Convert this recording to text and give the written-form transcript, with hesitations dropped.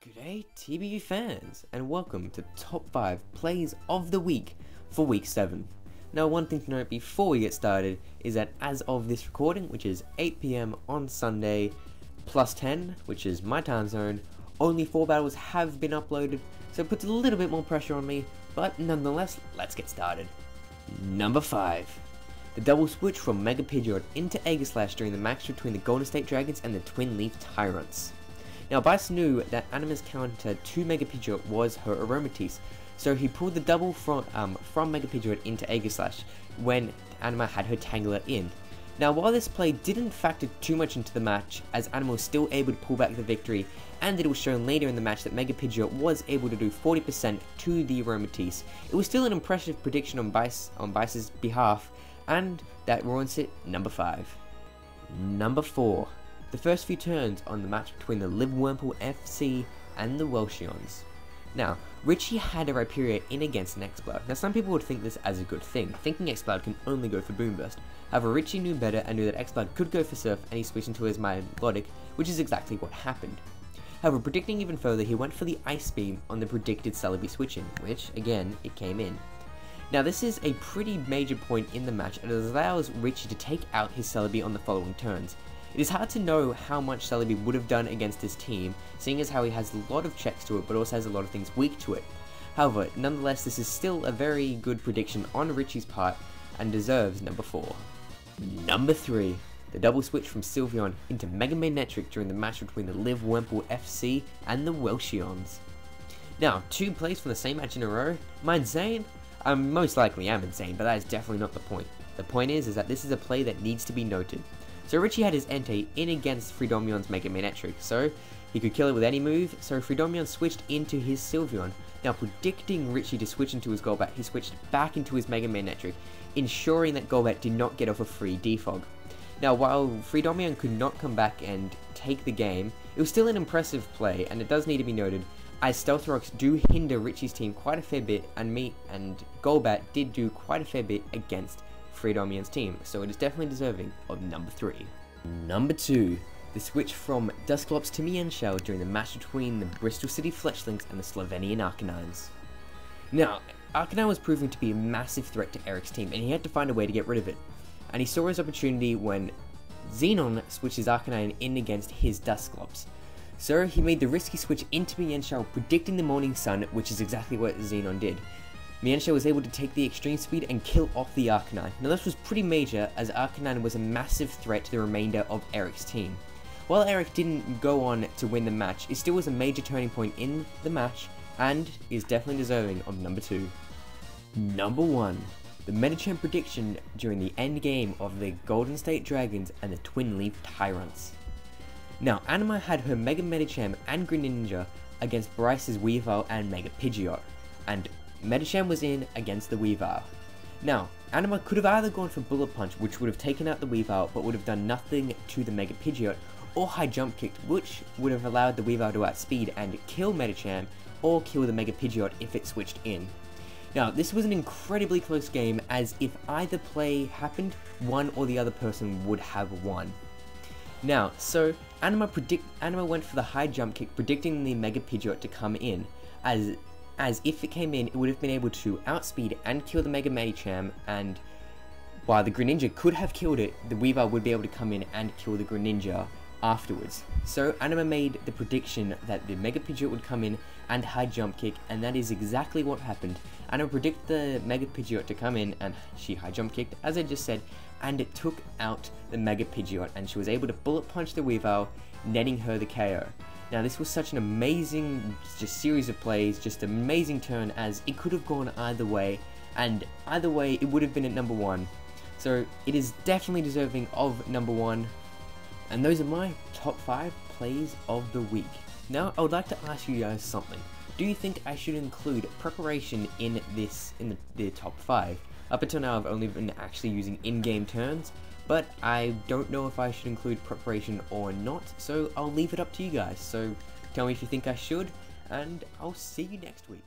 G'day TBU fans, and welcome to Top 5 Plays of the Week for Week 7. Now, one thing to note before we get started is that as of this recording, which is 8 PM on Sunday, plus 10, which is my time zone, only 4 battles have been uploaded, so it puts a little bit more pressure on me, but nonetheless, let's get started. Number 5. The double switch from Mega Pidgeot into Aegislash during the match between the Golden State Dragons and the Twin Leaf Tyrants. Now, Bice knew that Anima's counter to Mega Pidgeot was her Aromatisse, so he pulled the double from Mega Pidgeot into Aegislash when Anima had her Tangler in. Now, while this play didn't factor too much into the match, as Anima was still able to pull back the victory, and it was shown later in the match that Mega Pidgeot was able to do 40% to the Aromatisse, it was still an impressive prediction on Bice's behalf, and that warrants it number 5. Number 4. The first few turns on the match between the Live Wurmple FC and the Welchions. Now, Richie had a Rhyperior in against an Exploud. Now, some people would think this as a good thing, thinking Exploud can only go for Boom Burst. However, Richie knew better and knew that Exploud could go for Surf, and he switched into his Melodic, which is exactly what happened. However, predicting even further, he went for the Ice Beam on the predicted Celebi switch in, which, again, it came in. Now, this is a pretty major point in the match, and it allows Richie to take out his Celebi on the following turns. It is hard to know how much Celebi would have done against his team, seeing as how he has a lot of checks to it, but also has a lot of things weak to it. However, nonetheless, this is still a very good prediction on Richie's part, and deserves number 4. Number 3. The double switch from Sylveon into Mega Magnetric during the match between the Live Wurmple FC and the Welchions. Now, 2 plays from the same match in a row? Am I insane? I most likely am insane, but that is definitely not the point. The point is that this is a play that needs to be noted. So Richie had his Entei in against Freedomeon's Mega Magnetric, so he could kill it with any move, so Freedomeon switched into his Sylveon. Now, predicting Richie to switch into his Golbat, he switched back into his Mega Magnetric, ensuring that Golbat did not get off a free defog. Now, while Freedomeon could not come back and take the game, it was still an impressive play, and it does need to be noted, as Stealth Rocks do hinder Richie's team quite a fair bit, and Golbat did do quite a fair bit against Freedomeon's team, so it is definitely deserving of number 3. Number 2. The switch from Dusclops to Mienshao during the match between the Bristol City Fletchlings and the Slovenian Arcanines. Now, Arcanine was proving to be a massive threat to Eric's team, and he had to find a way to get rid of it. And he saw his opportunity when Xenon switched his Arcanine in against his Dusclops. So he made the risky switch into Mienshao, predicting the Morning Sun, which is exactly what Xenon did. Mienshao was able to take the extreme speed and kill off the Arcanine. Now, this was pretty major, as Arcanine was a massive threat to the remainder of Eric's team. While Eric didn't go on to win the match, it still was a major turning point in the match, and is definitely deserving of number 2. Number 1. The Medicham prediction during the end game of the Golden State Dragons and the Twin Leaf Tyrants. Now, Anima had her Mega Medicham and Greninja against Bryce's Weavile and Mega Pidgeot, and Medicham was in against the Weavile. Now, Anima could have either gone for Bullet Punch, which would have taken out the Weavile but would have done nothing to the Mega Pidgeot, or High Jump Kicked, which would have allowed the Weavile to outspeed and kill Medicham, or kill the Mega Pidgeot if it switched in. Now, this was an incredibly close game, as if either play happened, one or the other person would have won. Now, so Anima went for the High Jump Kick, predicting the Mega Pidgeot to come in, as if it came in, it would have been able to outspeed and kill the Mega Medicham, and while the Greninja could have killed it, the Weavile would be able to come in and kill the Greninja afterwards. So Anima made the prediction that the Mega Pidgeot would come in and High Jump Kick, and that is exactly what happened. Anima predicted the Mega Pidgeot to come in, and she High Jump Kicked, as I just said, and it took out the Mega Pidgeot, and she was able to Bullet Punch the Weavile, netting her the KO. Now, this was such an amazing series of plays, just an amazing turn, as it could have gone either way, and either way it would have been at number 1. So it is definitely deserving of number 1, and those are my top 5 plays of the week. Now, I would like to ask you guys something. Do you think I should include preparation in the top 5? Up until now, I've only been actually using in-game turns, but I don't know if I should include preparation or not, so I'll leave it up to you guys. So tell me if you think I should, and I'll see you next week.